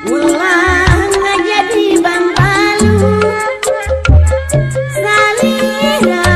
Ulang jadi bang palu salira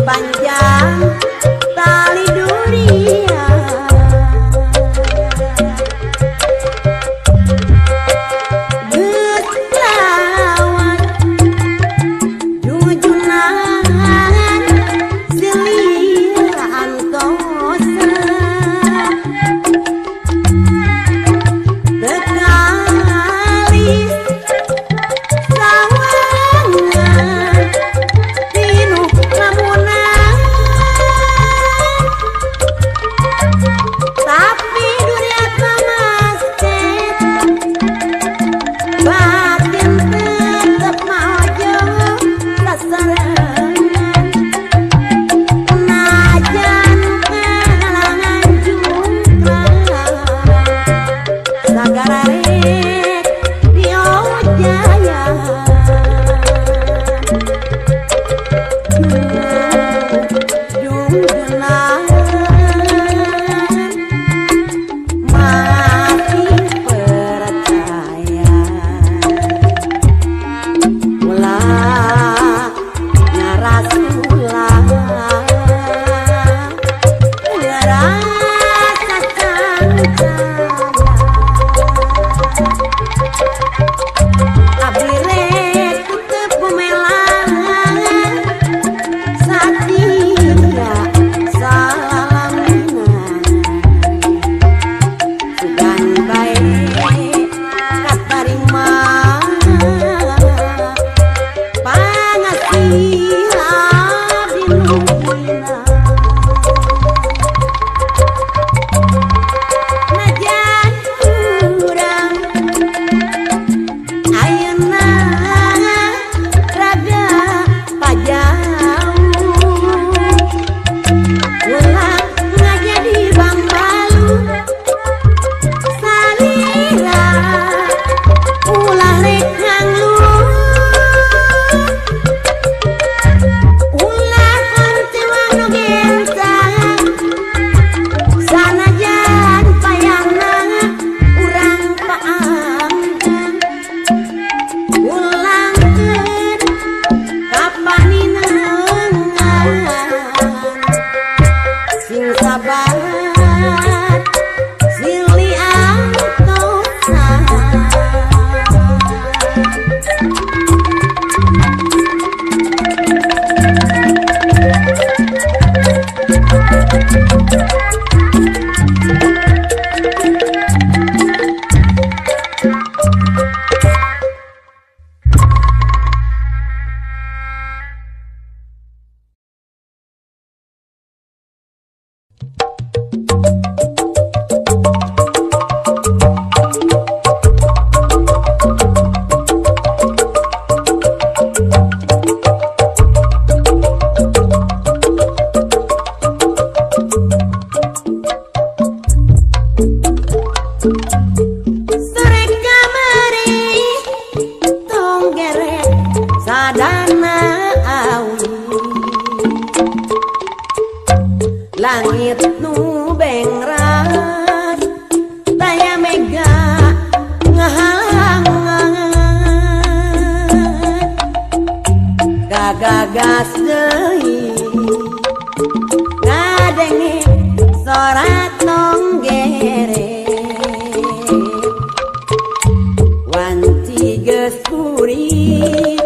panjang tali dunia geus jujunan silihan kosa bekalis sawangan tinu lamunan tapi dunia kamasket batin tetep maju sasarangan najan kehalangan jungkrak sagara rek dio jaya junjunan masih percaya ulah ngarasulah ngerasakan abdi rek tetep bumelang satia salaminan sugan bae katarima pangasih abdi nungkina najan urang ayeuna rada pajauh ulah ngajadi bangbalu salira ulah rek ngangluh ulah koncewa nu gensang sanajan payahna urang paangkan ulangkeun kapaninengan sing sabar silih antosan sore kamari tong geret sadana awi langit nu bengras daya mega ngahalangan gagagas deui ngadenge sorak tong geret wanci geus kuring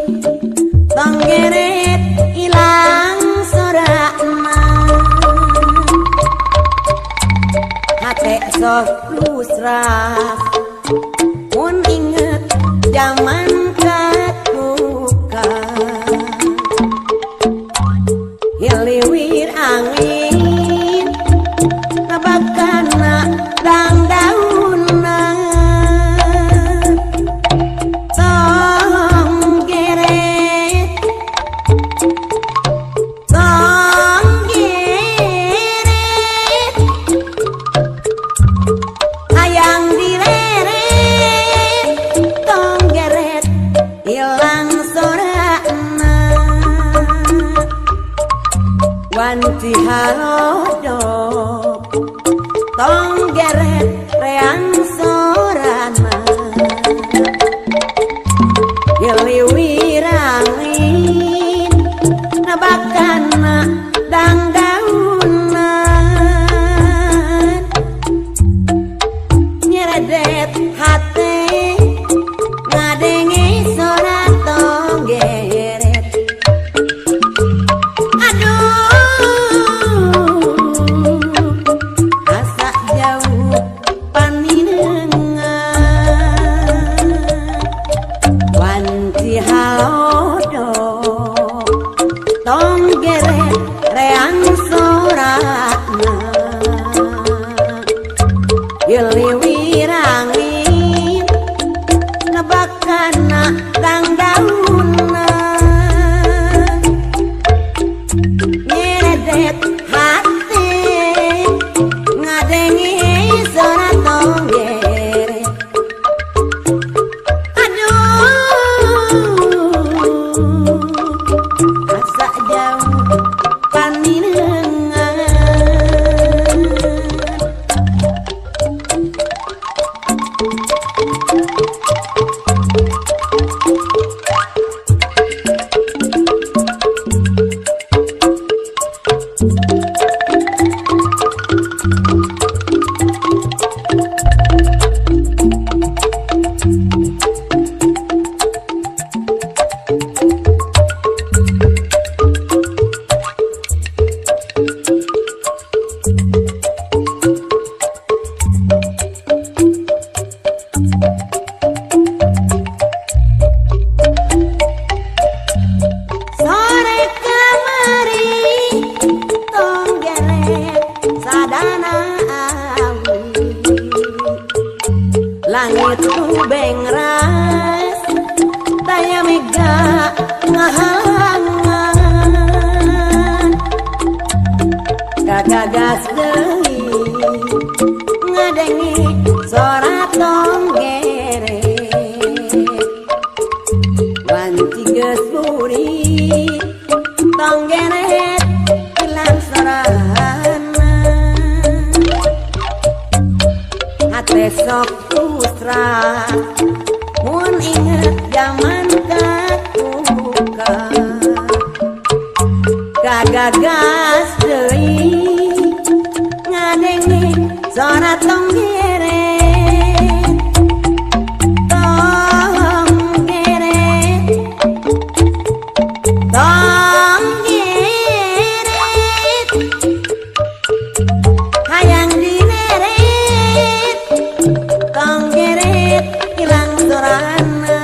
tong geret ilang sorakna hate sok lusras mun inget zaman katuka hiliwir angin nabakana dangdaunna tong geret hayang direret tong geret ilang sorakna wanci halodok tong geret reang sorana geliwirangin nabakana meredet hati ngadengi suara tonggeret. Aduh asa jauh paninengan. Sore kamari tonggeret sadana awi, langit kubeng ras daya mega ngahalangan. Kagagas deui ngadengi sora tonggeret. Wanci geus buri tonggeret hilang sorana. Hate sok kusra mun inget zaman katuka. Kagagas deui ngadengi sora tonggeret. Tonggeret hayang dineret, tonggeret hilang sorana.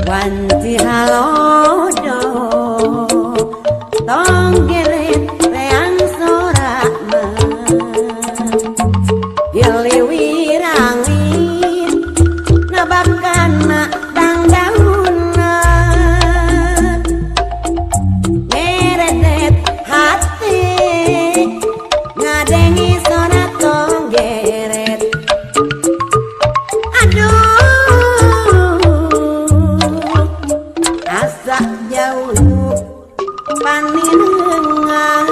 Wanci halodo tonggeret reang sorana. Giliwirangin nabakana dangdaunan. Meredet hati ngadengi sora tonggeret. Aduh asa jauh paninengan.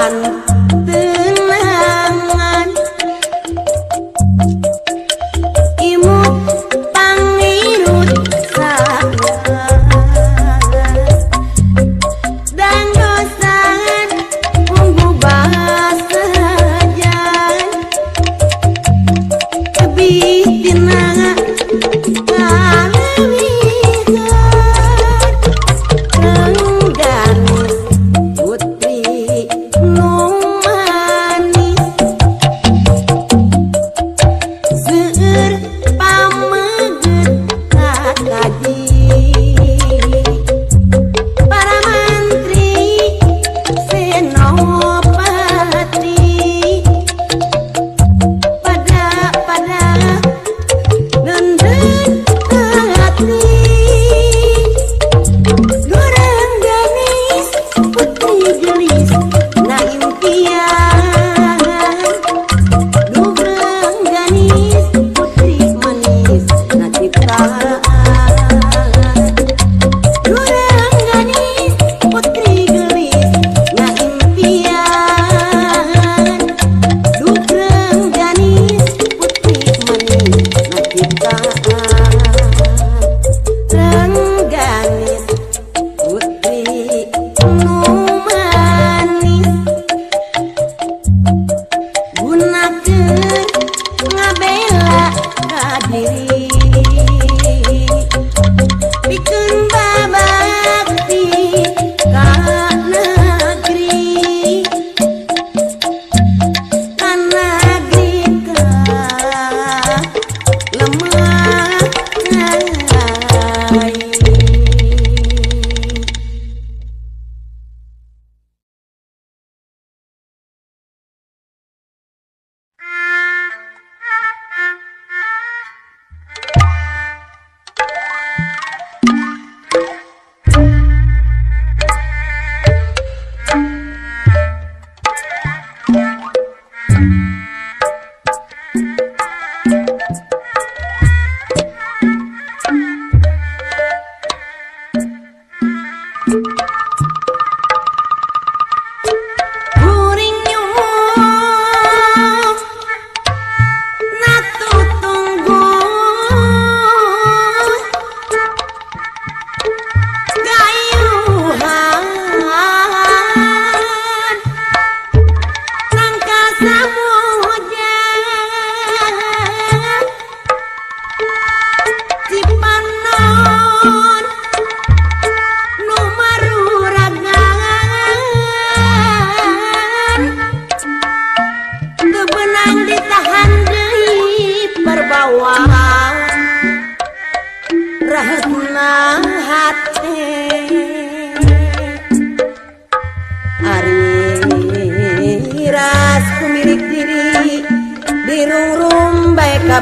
kapan tenangan imut pangirut sangat dan dosan menggubah sajan kebitina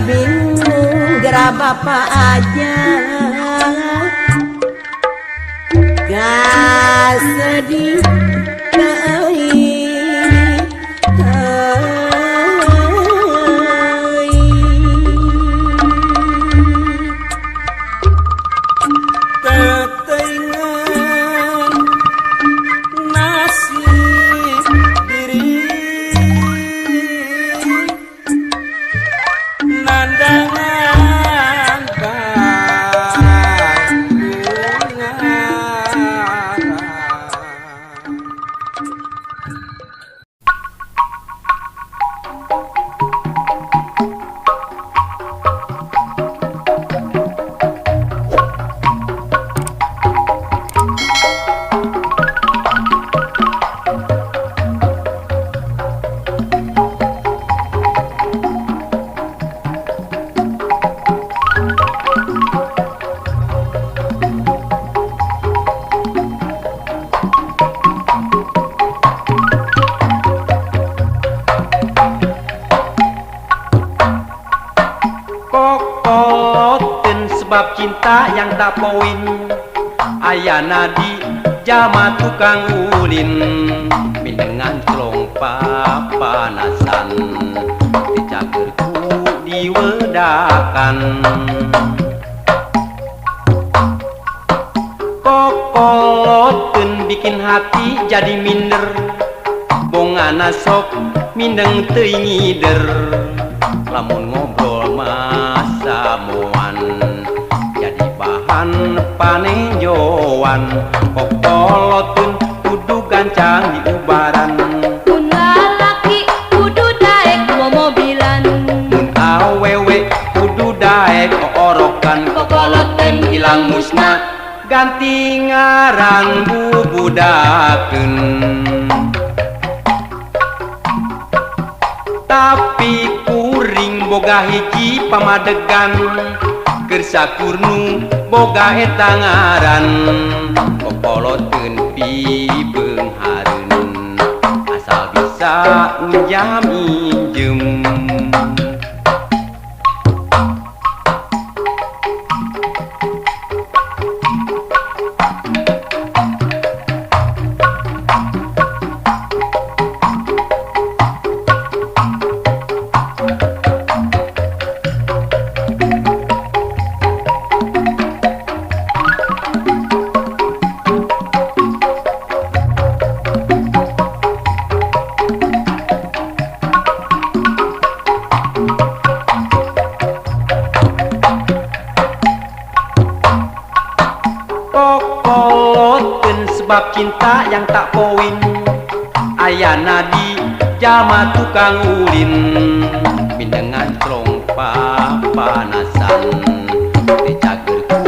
bingung gerab apa aja gak sedih sebab cinta yang tak poin ayana di jama tukang ulin dengan celong papanasan dicagerku diwedakan kokoloten bikin hati jadi minder bongana sok mindeng teuing ngider lamun ngobrol masa moan jadi bahan panenjoan kokoloteun kudu gancang di ubaran mun lalaki kudu daek mobilan mun awewe kudu daek orokan kokoloteun ilang musna ganti ngaran bubudakeun tapi kuring boga hiji pamadegan keur sakurnu boga eta ngaran kokoloteun pibeung hareun asal bisa unjam injem kokoloteun sebab cinta yang tak poin ayana di jalma tukang ulin mindengan celong papanasan dicagerku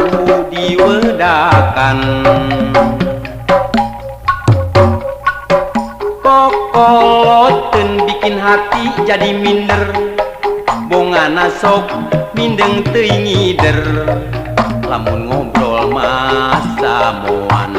diwedakan kokoloteun bikin hati jadi minder bongana sok mindeng teuing ngider lamun ngobrol masa moan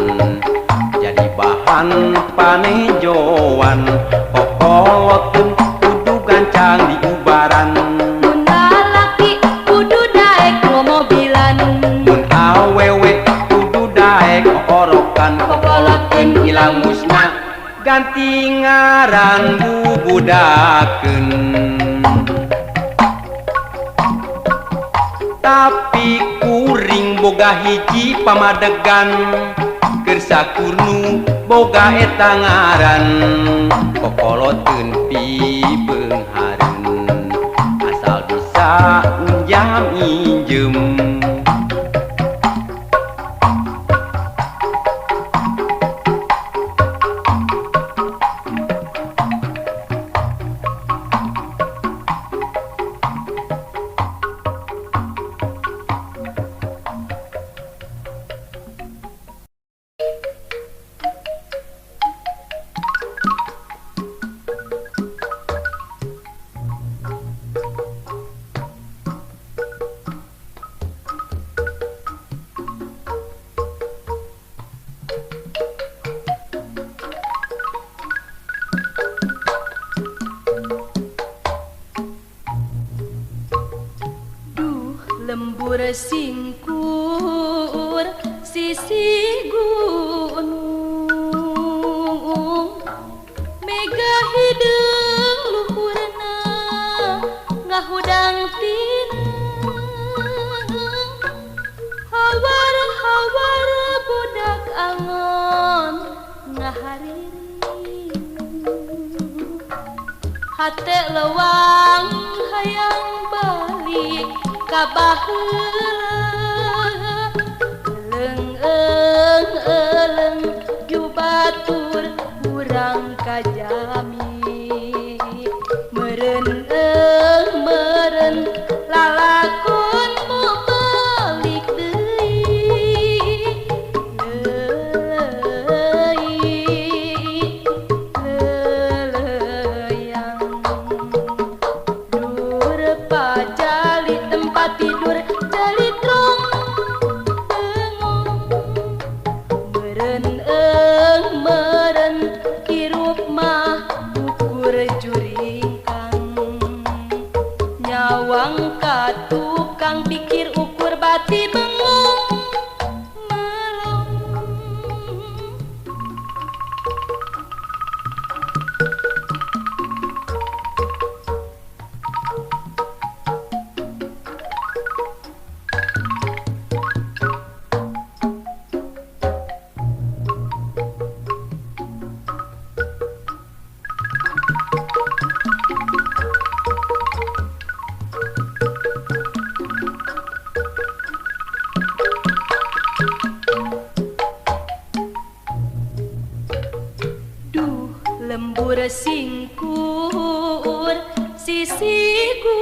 jadi bahan panejoan kokoloteun kudu gancang di ubaran mun lalaki kudu daek mobilan mun awewe kudu daek orokan kokoloteun ilang musna ganti ngaran bubudakeun tapi kuring boga hiji pamadegan keur sakurnu boga eta ngaran kokoloteun pibeung hareun asal bisa unjam injem lembur singkur sisi gunung mega hideung luhurna ngahudang tineng hawar-hawar budak angon ngahariri hate lewang hayang balik ka baheula eleung jubatur urang kajami meureun meureun lalakon mau balik deui leleyang dur pacali tempat tidur jali trong bengong meureun hirup mah ukur juringkang nyawang ka tukang pikir ukur bati bengong melong lembur singkur sisiku